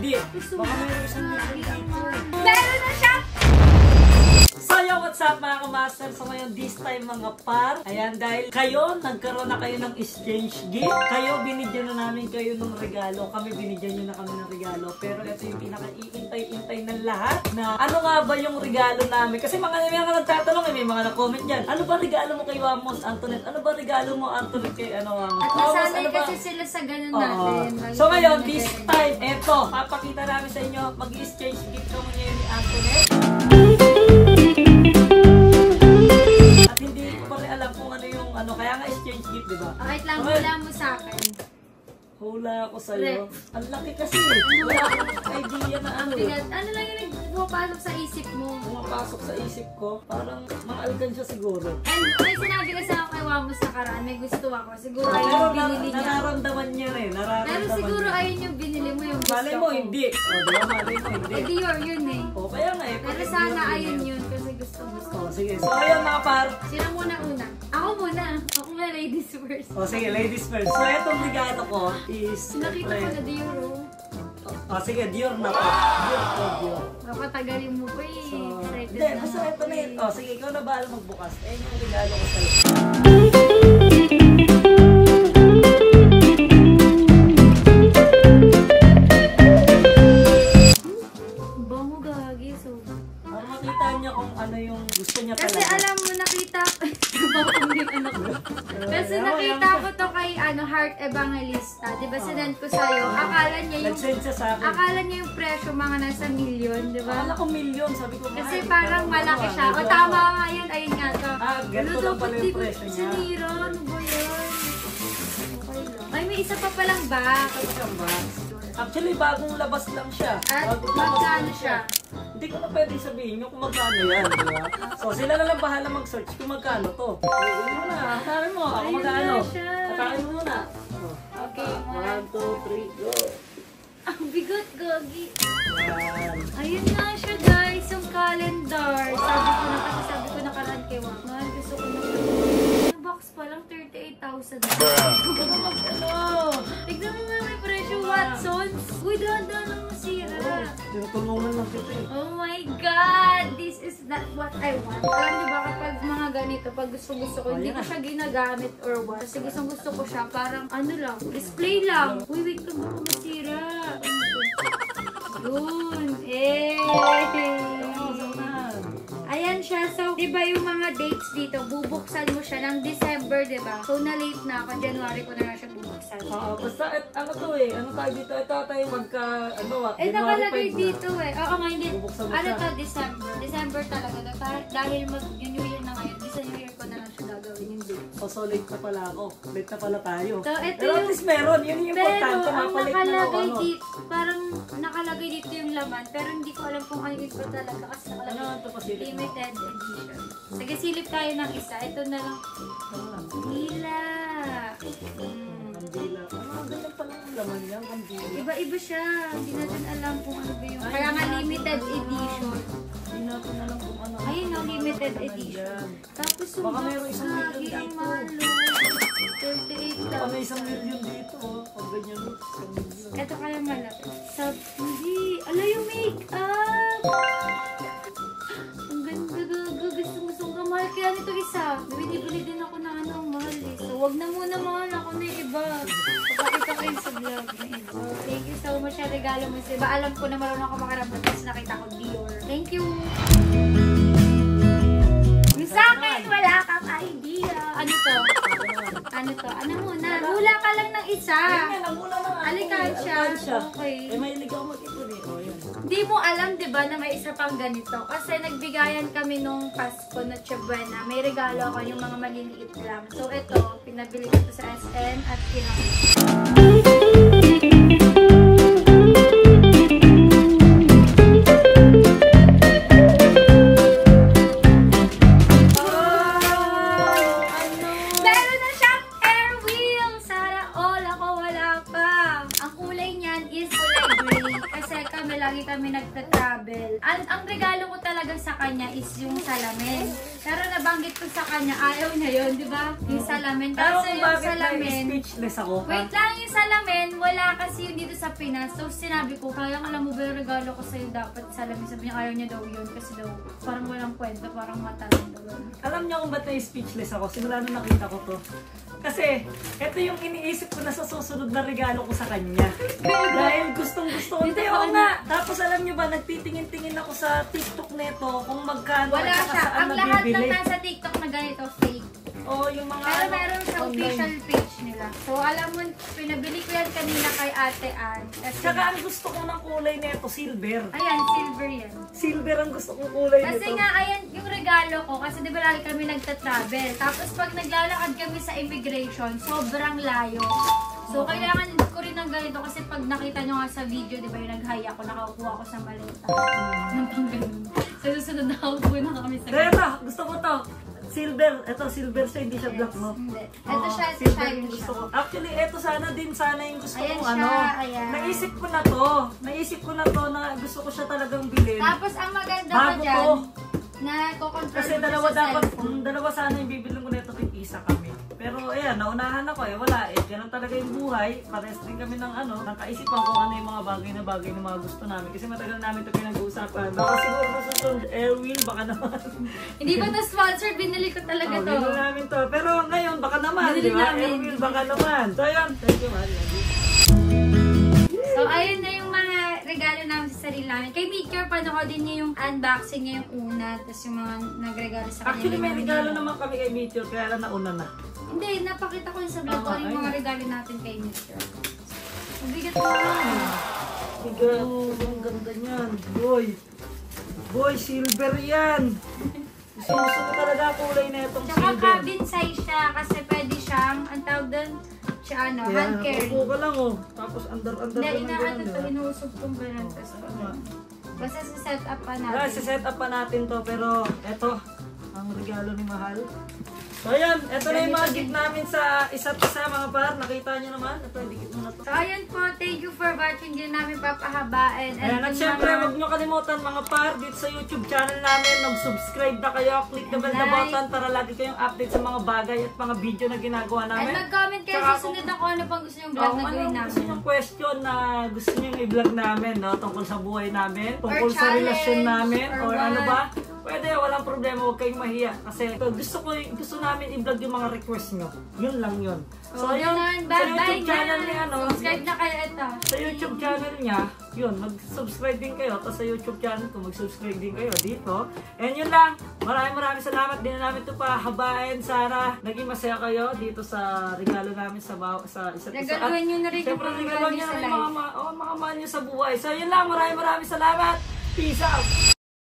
hindi. Baka meron isang million dito. Meron na siya! So yo, what's up mga kamaster? So ngayon, this time mga par, ayan, dahil kayo, nagkaroon na kayo ng exchange gift. Kayo, binigyan na namin kayo ng regalo. Kami, binigyan nyo na kami ng regalo. Pero ito yung pinaka-iintay-intay ng lahat na ano nga ba yung regalo namin? Kasi may mga nagtatanong, may mga na-comment dyan. Ano ba regalo mo kay Wamos, Antoinette? Ano ba regalo mo, Antoinette, kay Wamos? At nasanay kasi sila sa ganun natin. So ngayon, this time, eto, papakita namin sa inyo, mag-exchange gift kami ngayon ni Antoinette. At hindi ko pa rin alam kung ano yung ano, kaya nga exchange gift, di ba? Kahit lang hula mo sa akin. Hula ako sa'yo. Ang laki kasi. Wala akong idea na ano. Ano lang yung pumapasok sa isip mo? Pumapasok sa isip ko, parang mga alkansya siguro. And may sinabi kasi ako kay Wamos nakaraan, may gusto ako. Siguro ayun Pero yung binili niya. nararamdaman niya rin. Pero siguro ayun yung binili mo yung gusto malay ko. mo, hindi. O, diba? Malay mo, hindi. Eh, Dior yun eh. O, kaya nga eh. Pero sana ayun yun kasi gusto. O, sige. So, ayun mga par. Sino muna una? Ako muna. Ako nga ladies first. O, sige, ladies first. So, itong regalo ko is... Nakita ko na Dior oh. O, sige, Dior na po. Dior. Kapatagalin mo pa eh. So, Excited hindi, na basta ako ito na eh. yun. O, sige, ikaw na bahala magbukas. Ayun yung regalo ko sa'yo. Bango gagi. So, Para makita niya kung ano yung gusto niya talaga. kasi alam mo, nakita ko. Bakong yung anak ko. Kasi nakita ko to kay Heart Evangelista. Diba sinend ko sa'yo? Akala niya yung... Nag-send siya sa akin. Akala niya yung presyo mga nasa milyon, diba? Akala ko million, sabi ko. Kasi "Ay, parang malaki siya. O tama nga yun, ayun nga to. Ganito lang pala yung presyo niya. Sinira, ano ba yun? Okay lang. Ay, may isa pa palang box. Ano siyang box? Actually, bagong labas lang siya. At Bagong labas magkano lang siya? Hindi ko na pwede sabihin yung kung magkano yan, di ba? So, sila na lang bahala mag-search kung magkano to. Yun mo na, hatarin mo. Ako Ayun magkano. na siya. Hatarin mo muna. Okay, 1, 2, 3, go. Ang bigot, Gogi. Yan. Ayun nga siya, guys. Yung calendar. Sabi ko nakaraan kay Wak. Mahal, gusto ko na siya. Yung box pa lang, 38,000. Ano? Tignan mo nga may presyo, Watson. Uy, dahan-dahan lang masira. Tinutulungan lang kita eh. Oh my God! This is not what I want. Alam niyo ba kapag mga ganito, pag gusto ko, hindi ko siya ginagamit or what. Kasi gusto ko siya, parang ano lang, display lang. Uy, wait lang, baka masira. Yun. Ayan siya. So, di ba yung mga dates dito, bubuksan mo siya ng December, di ba? So, na-late na ako. January ko na nga siya bubuksan. Oo, basta ano to eh, ano tayo dito, ito tayo magka, ano ba, Nakalagay dito eh. Oo nga, hindi. Bubuksan mo Ano siya. to, December. December talaga. Dahil yung New Year na ngayon, sa New Year ko na lang siya gagawin yung date. So late na pala ako, late na pala tayo. So, ito Pero at yung... least meron, yun yung Pero, importante, ang mapalit na ako, nakalagay ano. dito, parang nakalagay dito yung laman, pero hindi ko alam kung ano yung ito talaga kasi Ano nakalagay ito pa silip mo? limited edition. Sige, silip tayo ng isa. Ito na lang. Ano lang? Hila. Kandila. Ano, ganyan pala yung laman yan, kandila. Iba-iba siya. Hindi natin alam kung ano ba yung... Kaya nga limited edition. Hindi natin alam kung ano. Ayun no, limited Ano edition. yan. Tapos yung Baka box meron isang lagi million ang dito. malo. Baka may 38,000. 1 million dito, oh. Pag ganyan, 1 million. Ito kaya malaki. Hindi. Ala yung make-up! Ang ganda gaga. Gustong kamahal. Kaya nito isa. Binibili din ako na ano ang mahal eh. So wag na muna mahal. Ako na yung iba. Papakita ko yun sa vlog na iba. Thank you so much sa regalo mo sa iba. Alam ko na marunong ako makaramdam kasi nakita ko Dior. Thank you! Yung sa akin, wala kang idea. Ano to? Ano to? Ano muna? Hula ka lang ng isa. Ganyan, namula lang ako. Alikansya. Alikansya. Okay. Eh, mahilig ako mag-ipon eh. Oh, yan. Hindi mo alam, di ba, na may isa pang ganito. Kasi nagbigayan kami nung Pasko na Buena. May regalo ako yung mga maliliit lang. So, ito, pinabili ko to sa SN at kinamit. Meron na siyang air wheel! Sana all ako wala pa. Ang kulay niyan is kulay gray. Kasi lagi kami nagta-travel. Ang regalo ko talaga sa kanya is yung salamin. Pero nabanggit ko sa kanya, ayaw niya yun, di ba? Yung salamin. Pero Kasi kung yung bakit salamin, na-speechless ako, wait lang, yung salamin, wala kasi yun dito sa Pinas. So sinabi ko, kaya alam mo ba yung regalo ko sa'yo dapat salamin? Sabi niya, ayaw niya daw yun kasi daw parang walang kwenta, parang matalang daw. alam niyo kung ba't na-speechless ako? Simula nung nakita ko to. Kasi, ito yung iniisip ko na sa susunod na regalo ko sa kanya. Dahil gustong-gusto ko. Hindi, oo nga. Tapos alam niyo ba, nagtitingin-tingin ako sa TikTok nito kung magkano Wala at saka siya. saan Ang lahat ng nabibili. nasa TikTok na ganito, fake. Oo, yung mga Pero meron sa online. official page nila. So alam mo, pinabili ko yan kanina kay Ate Ann. Tsaka ang gusto ko ng kulay nito, silver. Ayan, silver yan. Silver ang gusto kong kulay nito. Kasi nga, ayan, yung regalo ko, kasi di ba lagi kami nagta-travel. Tapos pag naglalakad kami sa immigration, sobrang layo. So, kailangan ko rin ng ganito kasi pag nakita nyo nga sa video, di ba yung nag-high ako, nakakuha ko sa maleta. Nang ganun. Sa susunod na kaupo na kami sa Kaya ito, gusto ko to. Silver. Ito, silver siya, hindi siya black, no? Hindi. Ito Oo, siya, ito silver siya, yung ito gusto siya. ko. Actually, ito sana din yung gusto Ayan ko, siya, ano. ayan. Naisip ko na to. Naisip ko na to na gusto ko siya talagang bilhin. Tapos ang maganda pa Bago dyan, to. na kukontrol Kasi mo dalawa sa dapat, cellphone. dalawa sana yung bibilin ko nito, isa kami. Pero ayan, naunahan ako eh, wala eh. Ganun talaga yung buhay. Pares din kami ng ano, ng kaisipan kung ano yung mga bagay na mga gusto namin. Kasi matagal namin ito pinag-uusapan. Baka siguro masusunod, Airwheel, baka naman. Hindi ba to sponsored? Binili ko talaga to. Binili namin to. Pero ngayon, baka naman, Binili di ba? namin. Airwheel, baka naman. So ayan, thank you, man. So, ayun na yung mga regalo namin sa sarili namin. Kay Meteor, panoodin niyo yung unboxing niya yung una, tapos yung mga nagregalo sa kanya. Actually, may regalo naman kami kay Meteor, kaya lang nauna na. Hindi, napakita ko yung sa vlog ko yung mga regalo natin kay Meteor. Mabigat mo Bigat. Ang ganda niyan. Boy. Boy, silver yan. Gusto ko talaga kulay na itong Tsaka silver. cabin size siya kasi pwede siyang, ang tawag doon, siya ano, hand carry. Upo ka lang oh. Tapos under Hindi, lang inaano to, ganun. inuusog kong ganun. Tapos basta sa set up pa natin. Guys, set up pa natin to pero eto ang regalo ni Mahal. So ayan, eto na yung mga gift namin sa isa't isa mga par. Nakita nyo naman. Ito, dikit mo na to. So, ayun po, thank you for watching. Hindi namin papahabain. Ayan, at syempre, huwag nyo kalimutan mga par, dito sa YouTube channel namin, mag-subscribe na kayo, click the bell na button para lagi kayong update sa mga bagay at mga video na ginagawa And namin. mag-comment kayo Tsaka sa sunod na kung ano pang gusto yung vlog na gawin Ano gusto namin. nyong question na gusto nyong i-vlog namin, no? Tungkol sa buhay namin, tungkol sa challenge, relasyon namin, or or ano what. ba? Pwede, walang problema, huwag kayong mahiya. Kasi gusto namin i-vlog yung mga request nyo. Yun lang yun. So, yun, sa YouTube channel niya, no? Subscribe na kayo ito. Sa YouTube channel niya, yun, mag-subscribe din kayo. Tapos sa YouTube channel ko, mag-subscribe din kayo dito. And yun lang. Maraming salamat. Din na namin ito pahabain. Sana naging masaya kayo dito sa regalo namin sa isa't isa. Regaluhin nyo na rin yung Siyempre, mga regaluhin nyo nyo sa na live. yung mga mahal nyo sa buhay. So yun lang. Maraming salamat. Peace out!